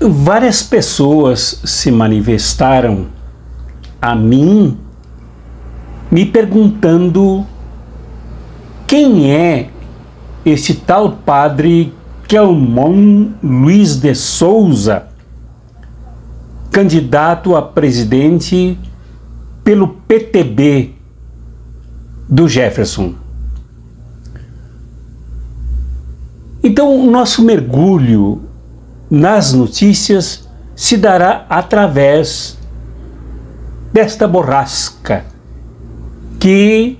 Várias pessoas se manifestaram a mim me perguntando quem é esse tal padre Kelmon Luiz de Souza, candidato a presidente pelo PTB do Jefferson. Então, o nosso mergulho nas notícias se dará através desta borrasca que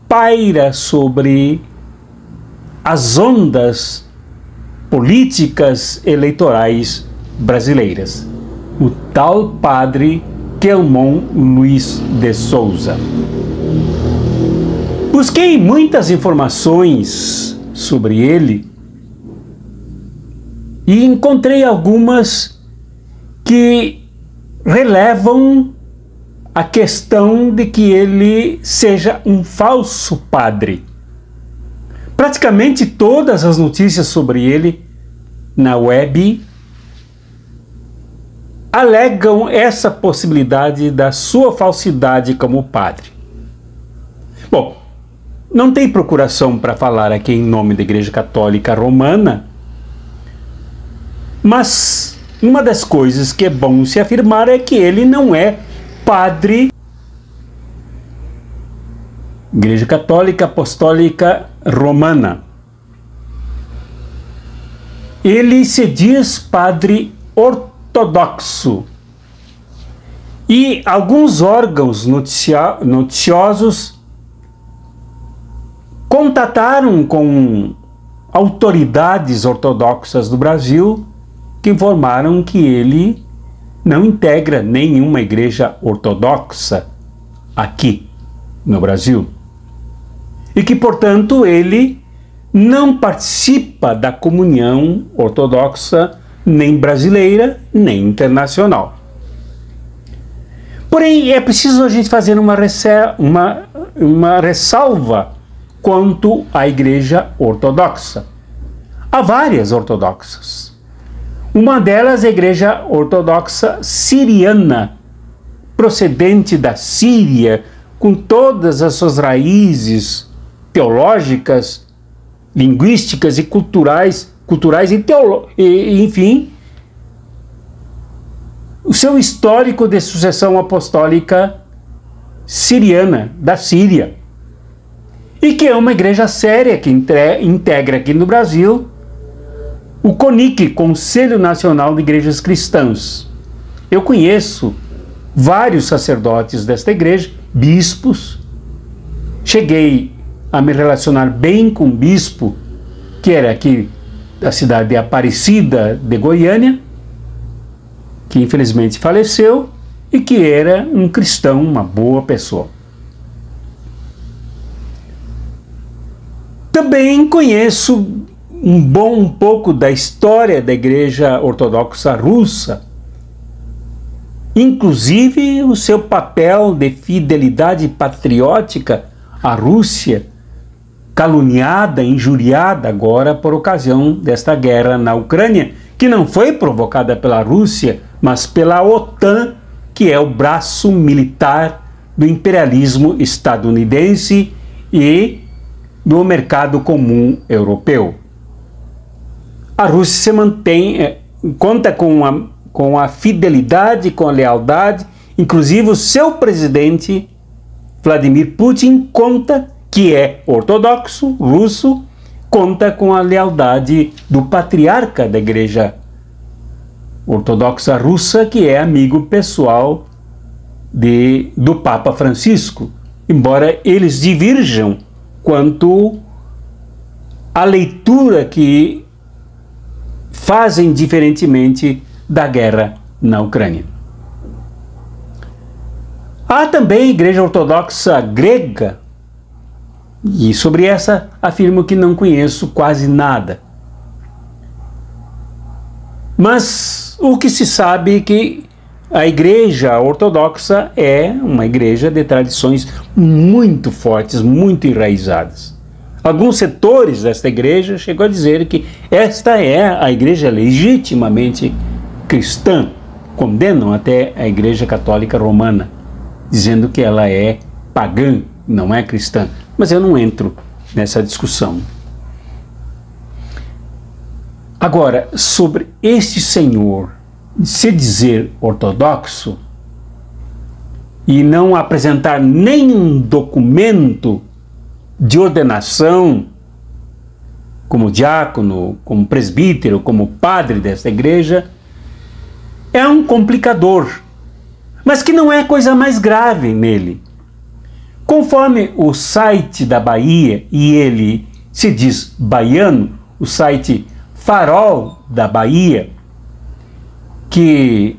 paira sobre as ondas políticas eleitorais brasileiras. O tal padre Kelmon Luiz de Souza. Busquei muitas informações sobre ele e encontrei algumas que relevam a questão de que ele seja um falso padre. Praticamente todas as notícias sobre ele na web alegam essa possibilidade da sua falsidade como padre. Bom, não tem procuração para falar aqui em nome da Igreja Católica Romana, mas uma das coisas que é bom se afirmar é que ele não é padre. Igreja Católica Apostólica Romana. Ele se diz padre ortodoxo. E alguns órgãos noticiosos contataram com autoridades ortodoxas do Brasil que informaram que ele não integra nenhuma igreja ortodoxa aqui no Brasil. E que, portanto, ele não participa da comunhão ortodoxa nem brasileira, nem internacional. Porém, é preciso a gente fazer uma ressalva quanto à igreja ortodoxa. Há várias ortodoxas. Uma delas é a igreja ortodoxa siriana, procedente da Síria, com todas as suas raízes teológicas, linguísticas e culturais e enfim, o seu histórico de sucessão apostólica siriana, da Síria, e que é uma igreja séria que integra aqui no Brasil o CONIC, Conselho Nacional de Igrejas Cristãs. Eu conheço vários sacerdotes desta igreja, bispos. Cheguei a me relacionar bem com um bispo que era aqui da cidade de Aparecida de Goiânia, que infelizmente faleceu e que era um cristão, uma boa pessoa. Também conheço um pouco da história da Igreja Ortodoxa Russa, inclusive o seu papel de fidelidade patriótica à Rússia, caluniada, injuriada agora por ocasião desta guerra na Ucrânia, que não foi provocada pela Rússia, mas pela OTAN, que é o braço militar do imperialismo estadunidense e do mercado comum europeu. A Rússia se mantém, conta com a fidelidade, com a lealdade, inclusive o seu presidente, Vladimir Putin, que é ortodoxo, russo, conta com a lealdade do patriarca da Igreja Ortodoxa Russa, que é amigo pessoal do Papa Francisco, embora eles divirjam quanto à leitura que fazem diferentemente da guerra na Ucrânia. Há também a Igreja Ortodoxa Grega, e sobre essa afirmo que não conheço quase nada. Mas o que se sabe é que a Igreja Ortodoxa é uma igreja de tradições muito fortes, muito enraizadas. Alguns setores desta igreja chegam a dizer que esta é a igreja legitimamente cristã, condenam até a Igreja Católica Romana, dizendo que ela é pagã, não é cristã. Mas eu não entro nessa discussão. Agora, sobre este senhor se dizer ortodoxo e não apresentar nenhum documento de ordenação como diácono, como presbítero, como padre desta igreja, é um complicador, mas que não é coisa mais grave nele. Conforme o site da Bahia, e ele se diz baiano, o site Farol da Bahia, que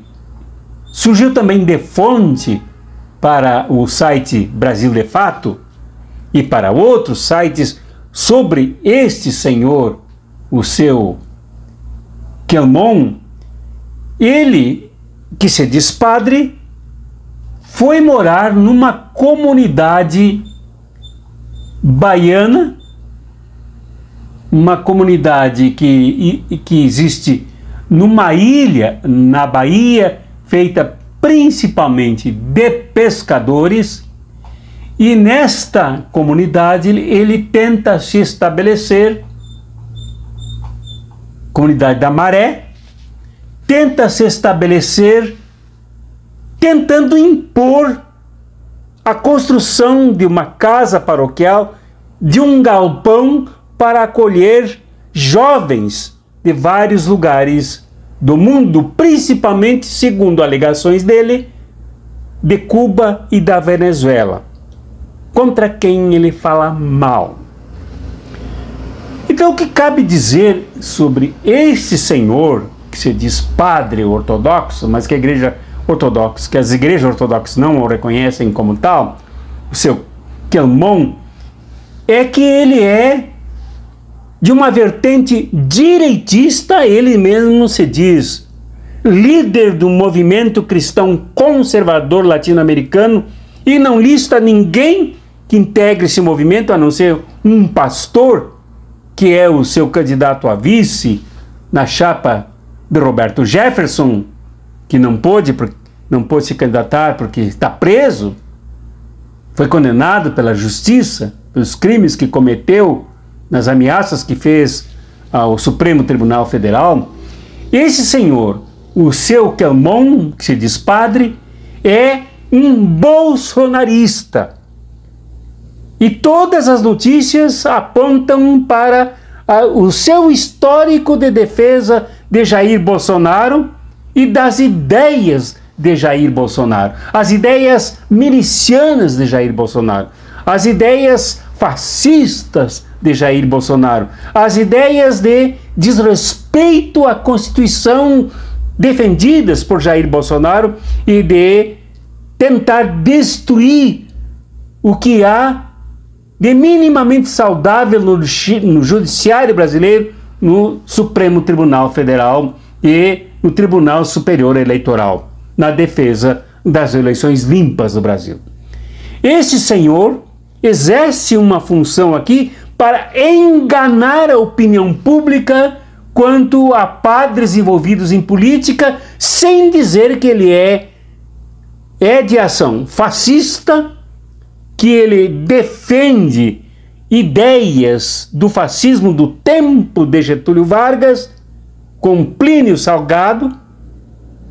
surgiu também de fonte para o site Brasil de Fato e para outros sites sobre este senhor, o seu Quelmon. Ele, que se diz padre, foi morar numa comunidade baiana, uma comunidade que existe numa ilha na Bahia, feita principalmente de pescadores, e nesta comunidade ele tenta se estabelecer, comunidade da Maré, tenta se estabelecer tentando impor a construção de uma casa paroquial, de um galpão para acolher jovens de vários lugares do mundo, principalmente, segundo alegações dele, de Cuba e da Venezuela, contra quem ele fala mal. Então, o que cabe dizer sobre este senhor, que se diz padre ortodoxo, mas que a igreja ortodoxa, que as igrejas ortodoxas não o reconhecem como tal, o seu Quelmon, é que ele é de uma vertente direitista. Ele mesmo se diz líder do movimento cristão conservador latino-americano e não lista ninguém que integre esse movimento, a não ser um pastor, que é o seu candidato a vice na chapa de Roberto Jefferson, que não pôde se candidatar porque está preso, foi condenado pela justiça pelos crimes que cometeu, nas ameaças que fez ao Supremo Tribunal Federal. Esse senhor, o seu Quelmon, que se diz padre, é um bolsonarista. E todas as notícias apontam para o seu histórico de defesa de Jair Bolsonaro e das ideias de Jair Bolsonaro, as ideias milicianas de Jair Bolsonaro, as ideias fascistas de Jair Bolsonaro, as ideias de desrespeito à Constituição defendidas por Jair Bolsonaro e de tentar destruir o que há de minimamente saudável no Judiciário brasileiro, no Supremo Tribunal Federal e no Tribunal Superior Eleitoral, na defesa das eleições limpas do Brasil. Esse senhor exerce uma função aqui para enganar a opinião pública quanto a padres envolvidos em política, sem dizer que ele é de ação fascista, que ele defende ideias do fascismo do tempo de Getúlio Vargas, com Plínio Salgado.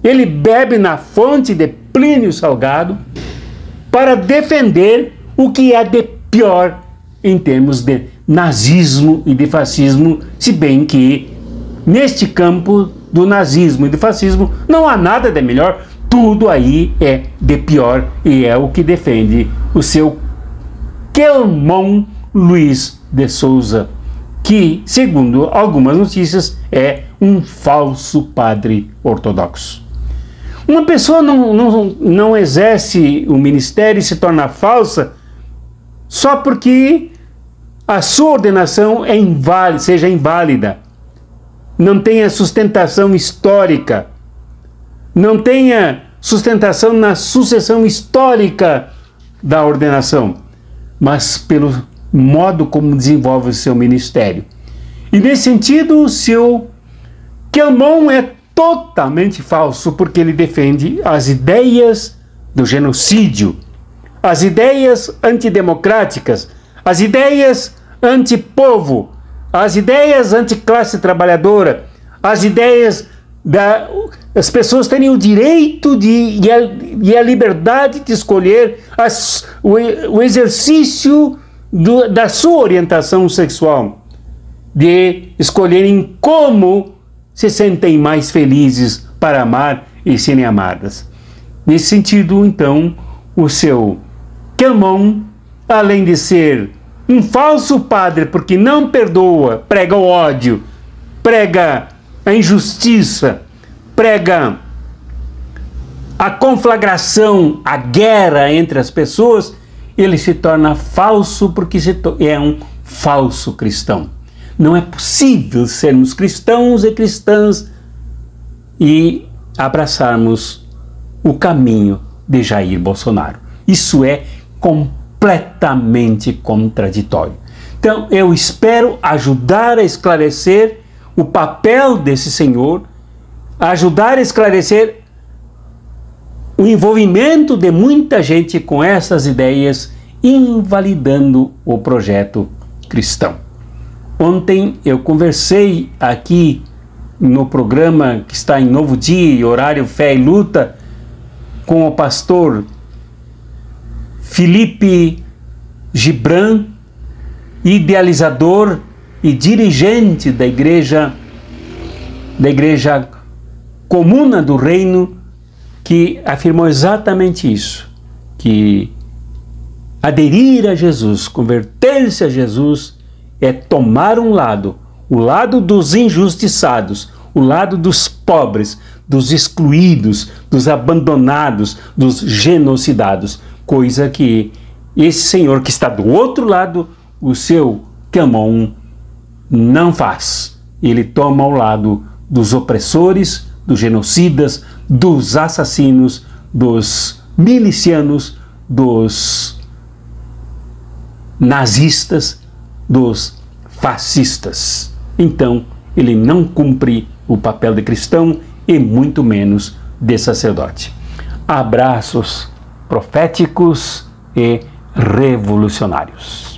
Ele bebe na fonte de Plínio Salgado para defender o que é de pior em termos de nazismo e de fascismo, se bem que neste campo do nazismo e do fascismo não há nada de melhor, tudo aí é de pior, e é o que defende o seu Quelmon Luiz de Souza, que, segundo algumas notícias, é um falso padre ortodoxo. Uma pessoa não exerce o ministério e se torna falsa só porque a sua ordenação seja inválida, não tenha sustentação histórica, não tenha sustentação na sucessão histórica da ordenação, mas pelo modo como desenvolve o seu ministério. E nesse sentido, o seu Quelmon é totalmente falso, porque ele defende as ideias do genocídio, as ideias antidemocráticas, as ideias antipovo, as ideias anticlasse trabalhadora, as ideias as pessoas terem o direito e a liberdade de escolher o exercício da sua orientação sexual, de escolherem como se sentem mais felizes para amar e serem amadas. Nesse sentido, então, o seu Quelmon, além de ser um falso padre, porque não perdoa, prega o ódio, prega a injustiça, prega a conflagração, a guerra entre as pessoas, ele se torna falso porque é um falso cristão. Não é possível sermos cristãos e cristãs e abraçarmos o caminho de Jair Bolsonaro. Isso é completamente contraditório. Então, eu espero ajudar a esclarecer o papel desse senhor, ajudar a esclarecer o envolvimento de muita gente com essas ideias, invalidando o projeto cristão. Ontem eu conversei aqui no programa que está em Novo Dia, horário Fé e Luta, com o pastor Felipe Gibran, idealizador e dirigente da igreja Comuna do Reino, que afirmou exatamente isso, que aderir a Jesus, converter-se a Jesus, é tomar um lado, o lado dos injustiçados, o lado dos pobres, dos excluídos, dos abandonados, dos genocidados, coisa que esse senhor que está do outro lado, o seu Quelmon, não faz. Ele toma o lado dos opressores, dos genocidas, dos assassinos, dos milicianos, dos nazistas, dos fascistas. Então, ele não cumpre o papel de cristão e muito menos de sacerdote. Abraços proféticos e revolucionários.